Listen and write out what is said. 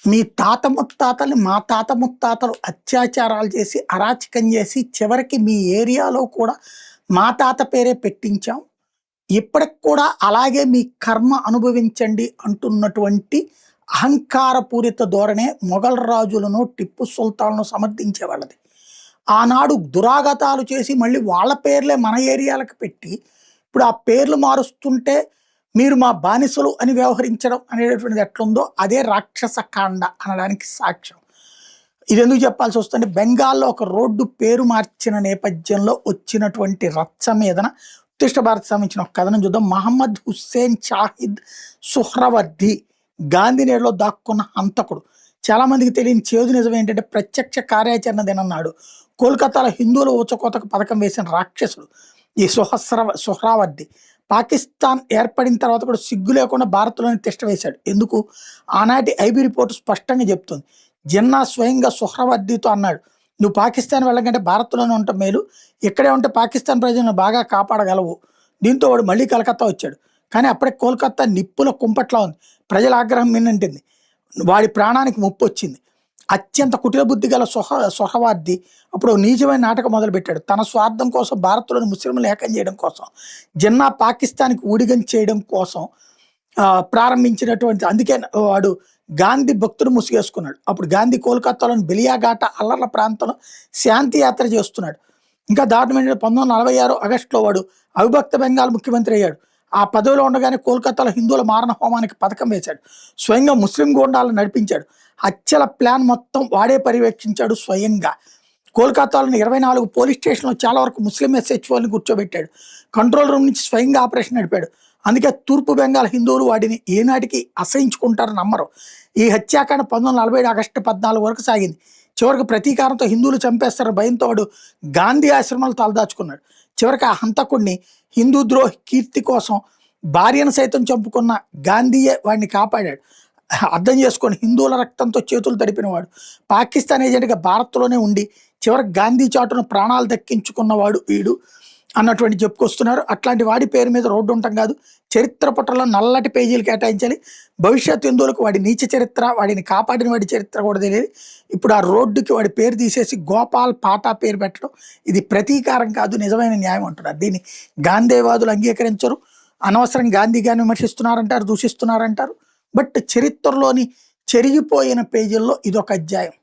మీ తాత ముత్తాతల్ని మా తాత ముత్తాతలు అత్యాచారాలు చేసి, అరాచకం చేసి, చివరికి మీ ఏరియాలో కూడా మా తాత పేరే పెట్టించాం. ఇప్పటికి కూడా అలాగే మీ కర్మ అనుభవించండి అంటున్నటువంటి అహంకారపూరిత ధోరణే మొఘల్ రాజులను, టిప్పు సుల్తాన్‌ను సమర్థించేవాళ్ళది. ఆనాడు దురాగతాలు చేసి మళ్ళీ వాళ్ళ పేర్లే మన ఏరియాలకు పెట్టి, ఇప్పుడు ఆ పేర్లు మారుస్తుంటే మీరు మా బానిసలు అని వ్యవహరించడం అనేటటువంటిది ఎట్లుందో అదే రాక్షస కాండ అనడానికి సాక్ష్యం. ఇదెందుకు చెప్పాల్సి వస్తుందంటే బెంగాల్‌లో ఒక రోడ్డు పేరు మార్చిన నేపథ్యంలో వచ్చినటువంటి రచ్చ మీదన ఉత్తిష్ట భారత్ సంబంధించిన ఒక కథనం చూద్దాం. మహమ్మద్ హుస్సేన్ షాహిద్ సుహ్రవర్ది గాంధీనగర్‌లో దాక్కున్న హంతకుడు. చాలామందికి తెలియని చేదు నిజం ఏంటంటే ప్రత్యక్ష కార్యాచరణ దినన్నాడు కోల్కతాలో హిందువుల ఊచకోతకు పథకం వేసిన రాక్షసుడు ఈ సుహ్రావర్ది. పాకిస్తాన్ ఏర్పడిన తర్వాత కూడా సిగ్గు లేకుండా భారత్లోనే తిష్ట వేశాడు. ఎందుకు? ఆనాటి ఐబీ రిపోర్టు స్పష్టంగా చెప్తుంది. జిన్నా స్వయంగా సుహ్రవర్దితో అన్నాడు, నువ్వు పాకిస్తాన్ వెళ్ళకంటే భారత్లోనే ఉండటం మేలు, ఇక్కడే ఉంటే పాకిస్తాన్ ప్రజలను బాగా కాపాడగలవు. దీంతో వాడు మళ్ళీ కలకత్తా వచ్చాడు. కానీ అప్పుడే కోల్కత్తా నిప్పుల కుంపట్లా ఉంది. ప్రజల ఆగ్రహం మిన్నంటింది. వాడి ప్రాణానికి ముప్పు వచ్చింది. అత్యంత కుటిల బుద్ధి గల సుహ్రవర్ది అప్పుడు నీచమైన నాటకం మొదలుపెట్టాడు. తన స్వార్థం కోసం భారత్లోని ముస్లింలు ఏకం చేయడం కోసం, జిన్నా పాకిస్తాన్కి ఊడిగం చేయడం కోసం ప్రారంభించినటువంటి, అందుకే వాడు గాంధీ భక్తుడు ముసుగేసుకున్నాడు. అప్పుడు గాంధీ కోల్కతాలోని బెలియాఘాట అల్లర్ల ప్రాంతంలో శాంతి యాత్ర చేస్తున్నాడు. ఇంకా దారుణమైన 1946 ఆగస్టులో వాడు అవిభక్త బెంగాల్ ముఖ్యమంత్రి అయ్యాడు. ఆ పదవిలో ఉండగానే కోల్కతాలో హిందువుల మారణ హోమానికి పథకం వేశాడు. స్వయంగా ముస్లిం గూండాలను నడిపించాడు. హత్యల ప్లాన్ మొత్తం వాడే పర్యవేక్షించాడు స్వయంగా. కోల్కతాలోని 24 పోలీస్ స్టేషన్లో చాలా వరకు ముస్లిం ఎస్హెచ్ఓని కూర్చోబెట్టాడు. కంట్రోల్ రూమ్ నుంచి స్వయంగా ఆపరేషన్ నడిపాడు. అందుకే తూర్పు బెంగాల్ హిందువులు వాడిని ఏనాటికి అసహించుకుంటారని నమ్మరు. ఈ హత్యాకాండ 1947 ఆగస్టు 14 వరకు సాగింది. చివరికి ప్రతీకారంతో హిందువులు చంపేస్తారని భయంతో వాడు గాంధీ ఆశ్రమాలు తలదాచుకున్నాడు. చివరికి ఆ హంతకుడిని హిందూ ద్రోహి కీర్తి కోసం భార్యను సైతం చంపుకున్న గాంధీయే వాడిని కాపాడాడు. అర్థం చేసుకొని హిందువుల రక్తంతో చేతులు తడిపినవాడు, పాకిస్తాన్ ఏజెంట్గా భారత్లోనే ఉండి చివరికి గాంధీ చాటును ప్రాణాలు దక్కించుకున్నవాడు వీడు అన్నటువంటి చెప్పుకొస్తున్నారు. అట్లాంటి వాడి పేరు మీద రోడ్డు ఉండటం కాదు, చరిత్ర పుటలో నల్లటి పేజీలు కేటాయించాలి. భవిష్యత్ హిందువులకు వాడి నీచ చరిత్ర, వాడిని కాపాడిన వాడి చరిత్ర కూడా తెలియదు. ఇప్పుడు ఆ రోడ్డుకి వాడి పేరు తీసేసి గోపాల్ పాటా పేరు పెట్టడం ఇది ప్రతీకారం కాదు, నిజమైన న్యాయం అంటున్నారు. దీన్ని గాంధీవాదులు అంగీకరించరు. అనవసరం గాంధీ గారిని విమర్శిస్తున్నారంటారు, దూషిస్తున్నారంటారు. బట్ చరిత్రలోని చెరిగిపోయిన పేజీల్లో ఇదొక అధ్యాయం.